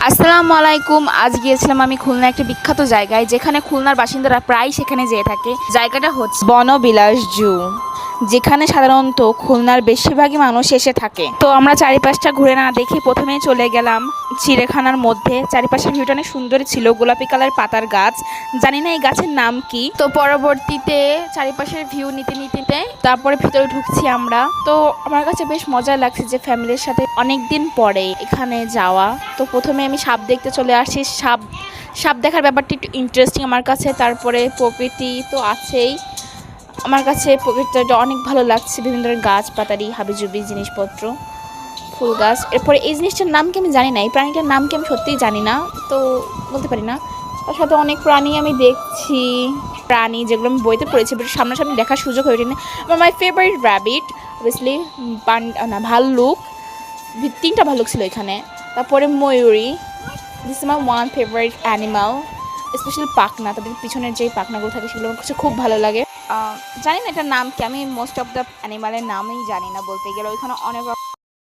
আসসালামু আলাইকুম। আজ গিয়েছিলাম আমি খুলনা একটা বিখ্যাত জায়গায়, যেখানে খুলনার বাসিন্দারা প্রায় সেখানে যেয়ে থাকে। জায়গাটা হচ্ছে বনবিলাস জু, যেখানে সাধারণত খুলনার বেশিরভাগই মানুষ এসে থাকে। তো আমরা চারিপাশটা ঘুরে না দেখে প্রথমেই চলে গেলাম চিড়িয়াখানার মধ্যে। চারিপাশের ভিউটা অনেক সুন্দর ছিল, গোলাপি কালার পাতার গাছ, জানি না এই গাছের নাম কি। তো পরবর্তীতে চারিপাশের ভিউ নিতে নিতে তারপরে ভিতরে ঢুকছি আমরা। তো আমার কাছে বেশ মজা লাগছে যে ফ্যামিলির সাথে অনেক দিন পরে এখানে যাওয়া। তো প্রথমে আমি সাপ দেখতে চলে আসি। সাপ সাপ দেখার ব্যাপারটা একটু ইন্টারেস্টিং আমার কাছে। তারপরে প্রকৃতি তো আছেই, আমার কাছে প্রকৃতিটা অনেক ভালো লাগছে। বিভিন্ন ধরনের গাছপাতারি হাবিজুবি জিনিসপত্র, ফুল গাছ। এরপরে এই জিনিসটার নাম কি আমি জানি না, এই প্রাণীটার নাম কি আমি সত্যিই জানি না, তো বলতে পারি না। তার সাথে অনেক প্রাণী আমি দেখছি, প্রাণী যেগুলো আমি বইতে পড়েছি, বাট সামনাসামনি দেখার সুযোগ হয়ে ওঠেনি। আমার মাই ফেভারিট র্যাবিট, অবভিয়াসলি ভাল্লুক, তিনটা ভাল্লুক ছিল এখানে। তারপরে ময়ূরী, this is my one favourite animal. Specially পাখনা, তাদের পিছনের যে পাখনাগুলো থাকে সেগুলো আমার কাছে খুব ভালো লাগে। জানি না এটার নাম কি, আমি মোস্ট অফ দ্য অ্যানিমালের নামই জানি না বলতে গেলে। ওইখানে অনেক